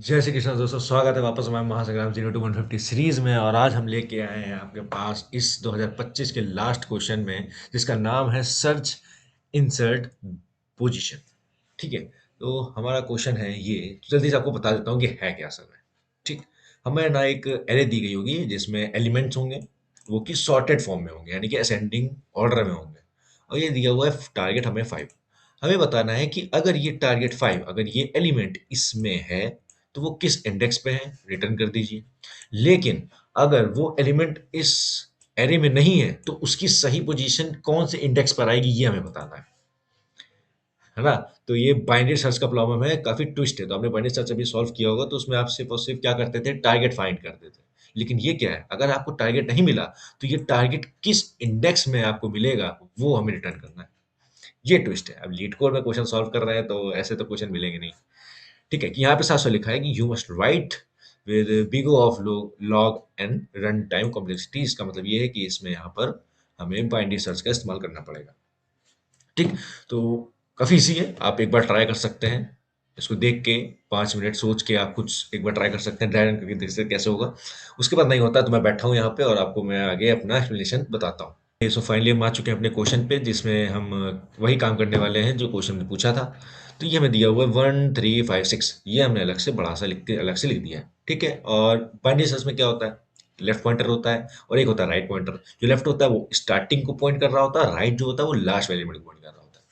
जय श्री कृष्ण दोस्तों, स्वागत है वापस हमारे महासंग्राम 0 to 150 सीरीज में। और आज हम लेके आए हैं आपके पास इस 2025 के लास्ट क्वेश्चन में, जिसका नाम है सर्च इंसर्ट पोजीशन। ठीक है, तो हमारा क्वेश्चन है ये। तो जल्दी से आपको बता देता हूँ कि है क्या असल में। ठीक, हमें ना एक एरे दी गई होगी जिसमें एलिमेंट्स होंगे, वो कि सॉर्टेड फॉर्म में होंगे, यानी कि असेंडिंग ऑर्डर में होंगे। और ये दिया हुआ है टारगेट हमें 5। हमें बताना है कि अगर ये टारगेट 5, अगर ये एलिमेंट इसमें है तो वो किस इंडेक्स पे है, रिटर्न कर दीजिए। लेकिन अगर वो एलिमेंट इस एरे में नहीं है तो उसकी सही पोजीशन कौन से इंडेक्स पर आएगी, ये हमें बताना है ना। तो ये बाइनरी सर्च का प्रॉब्लम है, काफी ट्विस्ट है। तो आपने बाइनरी सर्च अभी सॉल्व किया होगा, तो उसमें आप सिर्फ और सिर्फ क्या करते थे, टारगेट फाइंड करते थे। लेकिन ये क्या है, अगर आपको टारगेट नहीं मिला तो ये टारगेट किस इंडेक्स में आपको मिलेगा, वो हमें रिटर्न करना है। ये ट्विस्ट है। अब लीड कोड में क्वेश्चन सॉल्व कर रहे हैं तो ऐसे तो क्वेश्चन मिलेंगे नहीं। ठीक है, कि यहाँ पे साफ साफ लिखा है कि you must write with big of log and run time complexity. इसका मतलब ये है कि इसमें यहाँ पर हमें बाइनरी सर्च का इस्तेमाल करना पड़ेगा। ठीक, तो काफी इजी है, आप एक बार ट्राई कर सकते हैं। इसको देख के 5 मिनट सोच के आप कुछ एक बार ट्राई कर सकते हैं, ट्राई रन करके देख सकते हैं कैसे होगा। उसके बाद नहीं होता तो मैं बैठा हूँ यहाँ पे और आपको मैं आगे अपना एक्सप्लेनेशन बताता हूँ। सो फाइनली हम आ चुके हैं अपने क्वेश्चन पे, जिसमें हम वही काम करने वाले हैं जो क्वेश्चन ने पूछा था। तो ये हमें दिया हुआ है 1 3 5 6, ये हमने अलग से बड़ा सा लिख के अलग से लिख दिया है। ठीक है, और बाइनरी सर्च में क्या होता है, लेफ्ट पॉइंटर होता है और एक होता है राइट पॉइंटर। जो लेफ्ट होता है वो स्टार्टिंग को पॉइंट कर रहा होता है, राइट जो होता है वो लास्ट एलिमेंट को पॉइंट कर रहा होता है।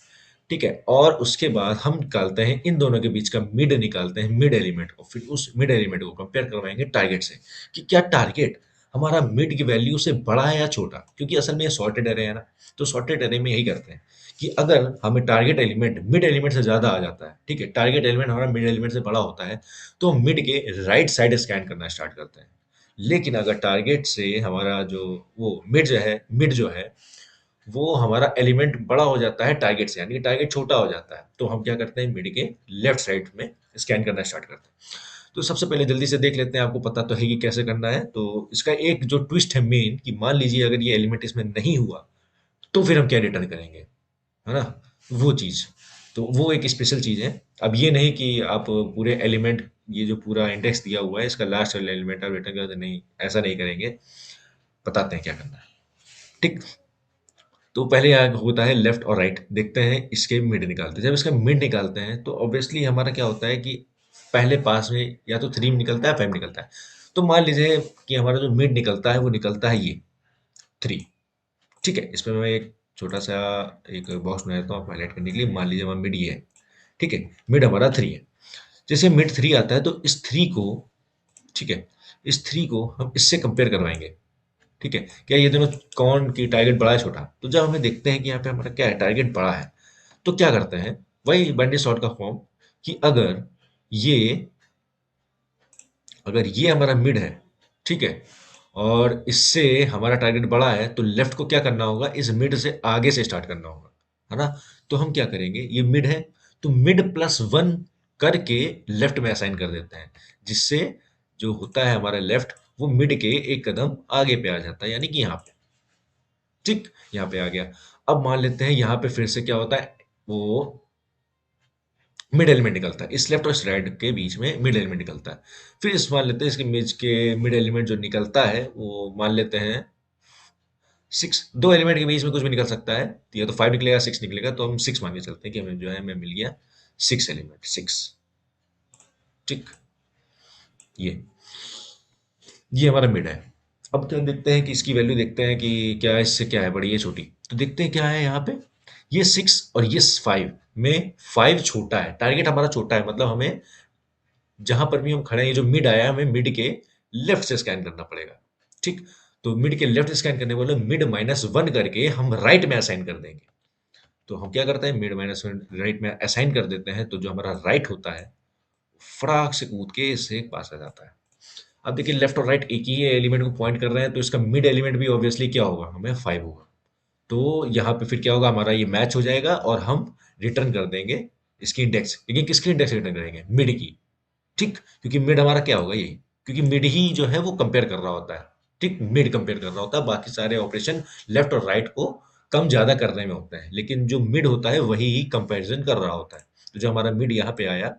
ठीक है, और उसके बाद हम निकालते हैं इन दोनों के बीच का मिड, निकालते हैं मिड एलिमेंट, और फिर उस मिड एलिमेंट को कंपेयर करवाएंगे टारगेट से कि क्या टारगेट हमारा मिड की वैल्यू से बड़ा है या छोटा। क्योंकि असल में ये सॉर्टेड एरे है ना, तो सॉर्टेड एरे में यही करते हैं कि अगर हमें टारगेट एलिमेंट मिड एलिमेंट से ज्यादा आ जाता है, ठीक है, टारगेट एलिमेंट हमारा मिड एलिमेंट से बड़ा होता है, तो हम मिड के राइट साइड स्कैन करना स्टार्ट करते हैं। लेकिन अगर टारगेट से हमारा जो वो मिड जो है वो हमारा एलिमेंट बड़ा हो जाता है टारगेट से, यानी कि टारगेट छोटा हो जाता है, तो हम क्या करते हैं, मिड के लेफ्ट साइड में स्कैन करना स्टार्ट करते हैं। तो सबसे पहले जल्दी से देख लेते हैं, आपको पता तो है कि कैसे करना है। तो इसका एक जो ट्विस्ट है मेन, कि मान लीजिए अगर ये एलिमेंट इसमें नहीं हुआ तो फिर हम क्या रिटर्न करेंगे, है ना, वो चीज। तो वो एक स्पेशल चीज है। अब ये नहीं कि आप पूरे एलिमेंट, ये जो पूरा इंडेक्स दिया हुआ है इसका लास्ट वाला एलिमेंट आप रिटर्न करते नहीं, ऐसा नहीं करेंगे। बताते हैं क्या करना है। ठीक, तो पहले यहाँ होता है लेफ्ट और राइट, देखते हैं इसके मिड निकालते हैं। जब इसका मिड निकालते हैं तो ऑब्वियसली हमारा क्या होता है कि पहले पास में या तो 3 निकलता है 5 निकलता है। तो मान लीजिए कि हमारा जो मिड निकलता है वो निकलता है ये 3। ठीक है, इसमें मैं एक छोटा सा एक बॉक्स बना देता हूँ आपको हाईलाइट करने के लिए। मान लीजिए हमारा मिड ये है, ठीक है, मिड हमारा 3 है। जैसे मिड 3 आता है तो इस 3 को, ठीक है, इस 3 को हम इससे कंपेयर करवाएंगे। ठीक है, क्या ये दोनों कौन की टारगेट बड़ा है छोटा। तो जब हमें देखते हैं कि यहाँ पे हमारा क्या है, टारगेट बड़ा है, तो क्या करते हैं, वही बाइनरी सॉर्ट का फॉर्म, कि ये अगर ये हमारा मिड है, ठीक है, और इससे हमारा टारगेट बड़ा है, तो लेफ्ट को क्या करना होगा, इस मिड से आगे से स्टार्ट करना होगा, है ना। तो हम क्या करेंगे, ये मिड है तो मिड+1 करके लेफ्ट में असाइन कर देते हैं, जिससे जो होता है हमारा लेफ्ट, वो मिड के एक कदम आगे पे आ जाता है, यानी कि यहाँ पे। ठीक, यहाँ पे आ गया। अब मान लेते हैं यहाँ पे फिर से क्या होता है, वो मिड एलिमेंट निकलता है, इस लेफ्ट और इस राइट के बीच में मिड एलिमेंट निकलता है। फिर इस मान लेते हैं इसके बीच के मिड एलिमेंट जो निकलता है वो मान लेते हैं 6। दो एलिमेंट के बीच में कुछ भी निकल सकता है, या तो 5 निकलेगा 6 निकलेगा, तो हम 6 मान के चलते हैं कि हमें जो है हमें मिल गया 6 एलिमेंट 6। ठीक, ये ये हमारा मिड है। अब क्या देखते हैं कि इसकी वैल्यू देखते हैं कि क्या इससे क्या है, बड़ी है छोटी। तो देखते हैं क्या है यहाँ पे, ये 6 और ये 5 में 5 छोटा है, टारगेट हमारा छोटा है, मतलब हमें जहां पर भी हम खड़े हैं, ये जो मिड आया है, हमें मिड के लेफ्ट से स्कैन करना पड़ेगा। ठीक, तो मिड के लेफ्ट स्कैन करने वाले मिड-1 करके हम राइट में असाइन कर देंगे। तो हम क्या करते हैं, मिड-1 राइट में असाइन कर देते हैं, तो जो हमारा राइट होता है फटाक से कूद के इससे पास आ जाता है। अब देखिए लेफ्ट और राइट एक ही एलिमेंट को पॉइंट कर रहे हैं, तो इसका मिड एलिमेंट भी ऑब्वियसली क्या होगा, हमें 5 होगा। तो यहाँ पे फिर क्या होगा, हमारा ये मैच हो जाएगा और हम रिटर्न कर देंगे इसकी इंडेक्स। लेकिन किसकी इंडेक्स रिटर्न करेंगे, मिड की। ठीक, क्योंकि मिड हमारा क्या होगा, यही, क्योंकि मिड ही जो है वो कंपेयर कर रहा होता है। ठीक, मिड कंपेयर कर रहा होता है, बाकी सारे ऑपरेशन लेफ्ट और राइट को कम ज्यादा करने में होते हैं, लेकिन जो मिड होता है वही ही कंपैरिजन कर रहा होता है। तो जो हमारा मिड यहाँ पे आया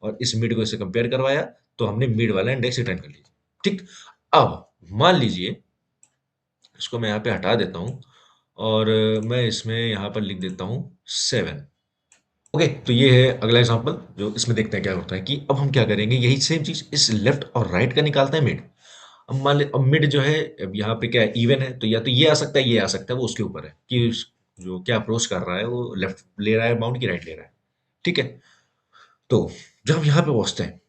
और इस मिड को इससे कंपेयर करवाया, तो हमने मिड वाला इंडेक्स रिटर्न कर लिया। ठीक। अब मान लीजिए, इसको मैं यहाँ पे हटा देता हूँ और मैं इसमें यहाँ पर लिख देता हूँ 7। ओके, तो ये है अगला एग्जांपल, जो इसमें देखते हैं क्या होता है कि अब हम क्या करेंगे, यही सेम चीज इस लेफ्ट और राइट का निकालते हैं मिड। अब मान ले, अब मिड जो है, अब यहाँ पे क्या है, इवन है, तो या तो ये आ सकता है, ये आ सकता है, वो उसके ऊपर है कि जो क्या अप्रोच कर रहा है, वो लेफ्ट ले रहा है माउंट की राइट ले रहा है। ठीक है। तो जब हम यहाँ पे पहुंचते हैं,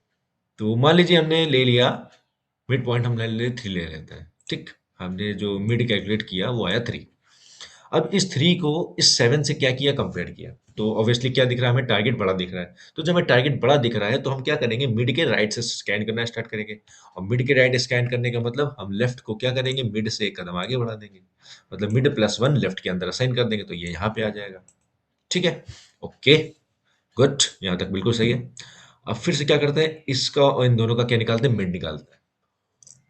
तो मान लीजिए हमने ले लिया मिड पॉइंट, हम ले 3 ले लेते हैं। ठीक। हमने जो मिड कैलकुलेट किया वो आया 3। अब इस 3 को इस 7 से क्या किया, कंपेयर किया, तो ऑब्वियसली क्या दिख रहा है हमें, टारगेट बड़ा दिख रहा है। तो जब हमें टारगेट बड़ा दिख रहा है, तो हम क्या करेंगे, मिड के राइट से स्कैन करना स्टार्ट करेंगे। और मिड के राइट स्कैन करने का मतलब हम लेफ्ट को क्या करेंगे, मिड से एक कदम आगे बढ़ा देंगे। मतलब मिड +1 लेफ्ट के अंदर असाइन कर देंगे, तो ये यहाँ पे आ जाएगा। ठीक है। ओके, गुड, यहाँ तक बिल्कुल सही है। अब फिर से क्या करते हैं, इसका और इन दोनों का क्या निकालते हैं, मिड निकालते हैं।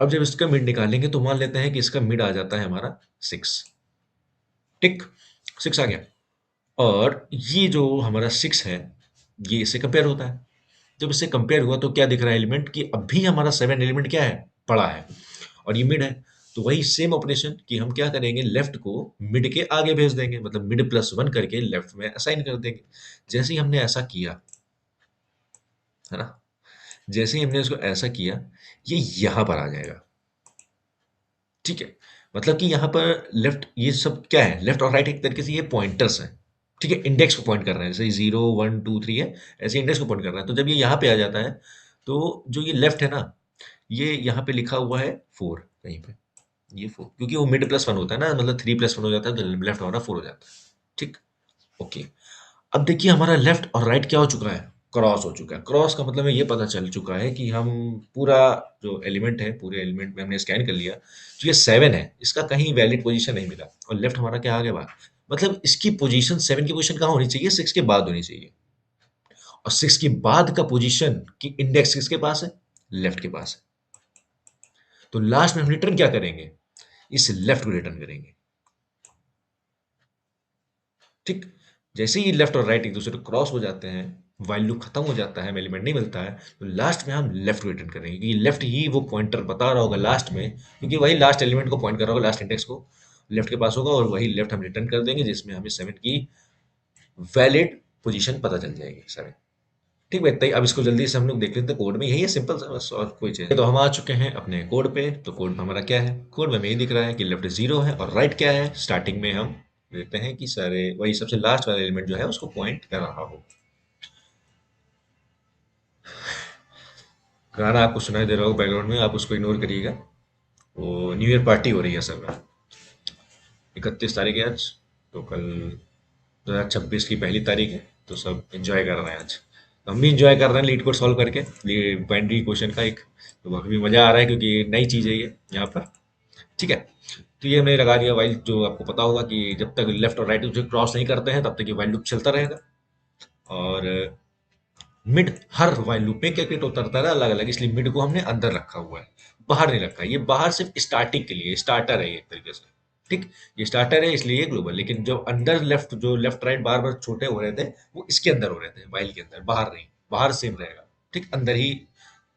अब जब इसका मिड निकालेंगे, तो मान लेते हैं कि इसका मिड आ जाता है हमारा 6। टिक, 6 आ गया। और ये जो हमारा 6 है, ये इससे कंपेयर होता है। जब इससे कंपेयर हुआ, तो क्या दिख रहा है एलिमेंट, कि अभी हमारा 7 एलिमेंट क्या है, बड़ा है, और ये मिड है। तो वही सेम ऑपरेशन कि हम क्या करेंगे, लेफ्ट को मिड के आगे भेज देंगे, मतलब मिड +1 करके लेफ्ट में असाइन कर देंगे। जैसे ही हमने ऐसा किया, है ना, जैसे ही हमने इसको ऐसा किया, ये यहाँ पर आ जाएगा। ठीक है। मतलब कि यहाँ पर लेफ्ट, ये सब क्या है, लेफ्ट और राइट एक तरीके से ये पॉइंटर्स हैं। ठीक है, इंडेक्स को पॉइंट कर रहे हैं, जैसे 0 1 2 3 है, ऐसे इंडेक्स को पॉइंट कर रहा है। तो जब ये यहाँ पे आ जाता है, तो जो ये लेफ्ट है ना, ये यहाँ पे लिखा हुआ है 4 कहीं पे, ये 4, क्योंकि वो मिड +1 होता है ना, मतलब 3 +1 हो जाता है, तो लेफ्ट हमारा 4 हो जाता है। ठीक। ओके। अब देखिए हमारा लेफ्ट और राइट क्या हो चुका है, क्रॉस हो चुका है। क्रॉस का मतलब है, ये पता चल चुका है कि हम पूरा जो एलिमेंट है, पूरे एलिमेंट में हमने स्कैन कर लिया, तो ये 7 है, इसका कहीं वैलिड पोजीशन नहीं मिला, और लेफ्ट हमारा क्या आ गया बाहर। मतलब इसकी पोजीशन, 7 की पोजीशन कहाँ होनी चाहिए, 6 के बाद होनी चाहिए। और 6 के बाद का पोजीशन की इंडेक्स किसके पास है, लेफ्ट के पास है। तो लास्ट में हम रिटर्न क्या करेंगे, इस लेफ्ट को रिटर्न करेंगे। ठीक। जैसे ही लेफ्ट और राइट एक दूसरे को क्रॉस हो जाते हैं, वाइल लूप खत्म हो जाता है, एलिमेंट नहीं मिलता है, तो लास्ट में हम लेफ्ट को रिटर्न करेंगे, क्योंकि लेफ्ट ही वो पॉइंटर बता रहा होगा लास्ट में, क्योंकि वही लास्ट एलिमेंट को पॉइंट कर रहा होगा, लास्ट इंडेक्स को लेफ्ट के पास होगा, और वही लेफ्ट हम रिटर्न कर देंगे, जिसमें हमें 7 की वैलिड पोजीशन पता चल जाएगी, 7। ठीक है, अब इसको जल्दी से हम लोग देख लेते हैं, कोड में यही है, सिंपल सा बस, और कोई चीज। तो हम आ चुके हैं अपने कोड पे। तो कोड में हमारा क्या है, कोड में हमें यही दिख रहा है कि लेफ्ट 0 है और राइट क्या है, स्टार्टिंग में हम देखते हैं कि सारे वही सबसे लास्ट वाला एलिमेंट जो है उसको पॉइंट कर रहा हो। गाना आपको सुनाई दे रहा हो बैकग्राउंड में, आप उसको इग्नोर करिएगा। वो न्यू ईयर पार्टी हो रही है सब में। 31 तारीख है आज, तो कल 2026 की पहली तारीख है, तो सब एंजॉय कर रहे हैं आज। तो हम भी एंजॉय कर रहे हैं लीड कोड सॉल्व करके, बाइनरी क्वेश्चन का एक। तो अभी मजा आ रहा है, क्योंकि नई चीज है ये यहाँ पर। ठीक है। तो ये हमने लगा दिया वाइल, जो आपको पता होगा कि जब तक लेफ्ट और राइट उसे क्रॉस नहीं करते हैं, तब तक ये वाइल लूप चलता रहेगा। और मिड हर वाइल लूप में कैलकुलेट होता रहता है अलग अलग, इसलिए मिड को हमने अंदर रखा हुआ है, बाहर नहीं रखा है। ये बाहर सिर्फ स्टार्टिंग के लिए, स्टार्टर है ये एक तरीके से। ठीक। ये स्टार्टर है, इसलिए ये ग्लोबल, लेकिन जो अंदर लेफ्ट, जो लेफ्ट राइट बार बार छोटे हो रहे थे, वो इसके अंदर हो रहे थे, वाइल के अंदर, बाहर नहीं। बाहर सेम रहेगा। ठीक, अंदर ही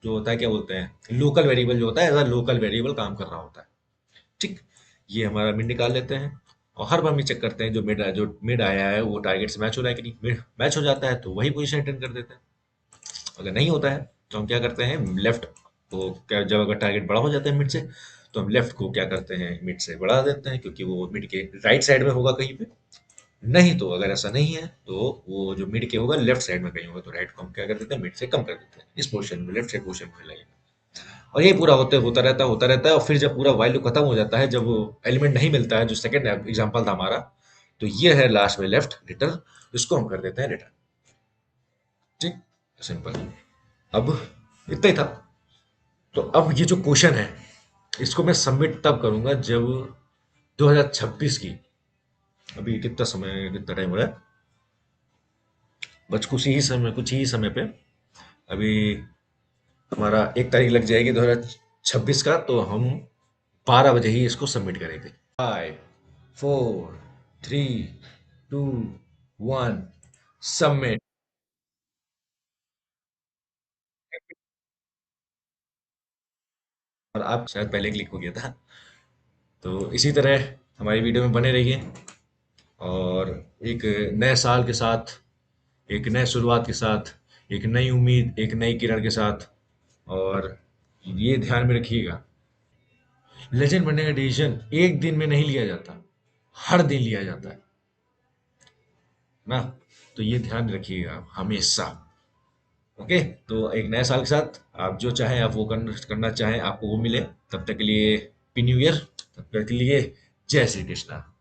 जो होता है, क्या बोलते हैं, लोकल वेरिएबल जो होता है, एज लोकल वेरिएबल काम कर रहा होता है। ठीक। ये हमारा मिड निकाल लेते हैं, और हर बार हम चेक करते हैं जो मिड आया है वो टारगेट से मैच हो रहा है कि नहीं। मिड मैच हो जाता है, तो वही पोजीशन रिटर्न कर देते हैं। अगर नहीं होता है, तो हम क्या करते हैं, लेफ्ट को क्या, जब अगर टारगेट बड़ा हो जाता है मिड से, तो हम लेफ्ट को क्या करते हैं, मिड से बढ़ा देते हैं, क्योंकि वो मिड के राइट साइड में होगा कहीं पे। नहीं तो अगर ऐसा नहीं है, तो वो जो मिड के होगा लेफ्ट साइड में कहीं होगा, तो राइट को हम क्या कर देते हैं, मिड से कम कर देते हैं, इस पोर्शन में, लेफ्ट साइड पोर्शन में लगेगा। और ये पूरा होता रहता है, और फिर जब पूरा वाइल खत्म हो जाता है, जब वो एलिमेंट नहीं मिलता है, जो सेकंड एग्जांपल था हमारा, तो ये है लास्ट में लेफ्ट रिटर्न, इसको हम कर देते हैं रिटर्न। ठीक, सिंपल। अब इतना ही था। तो अब ये जो क्वेश्चन है, इसको मैं सबमिट तब करूंगा जब 2026 की, अभी कितना समय, कितना टाइम हो रहा है, बस कुछ ही समय पे, अभी हमारा 1 तारीख लग जाएगी 2026 का, तो हम 12 बजे ही इसको सबमिट करेंगे। 5 4 3 2 1, सबमिट। और आप शायद पहले क्लिक हो गया था। तो इसी तरह हमारी वीडियो में बने रहिए, और एक नए साल के साथ, एक नए शुरुआत के साथ, एक नई उम्मीद, एक नई किरण के साथ। और ये ध्यान में रखिएगा, लेजेंड बनने का डिसीजन एक दिन में नहीं लिया जाता, हर दिन लिया जाता है ना। तो ये ध्यान रखिएगा हमेशा। ओके। तो एक नए साल के साथ आप जो चाहें, आप वो करना चाहें, आपको वो मिले। तब तक के लिए हैप्पी न्यू ईयर। तब तक के लिए जय श्री कृष्णा।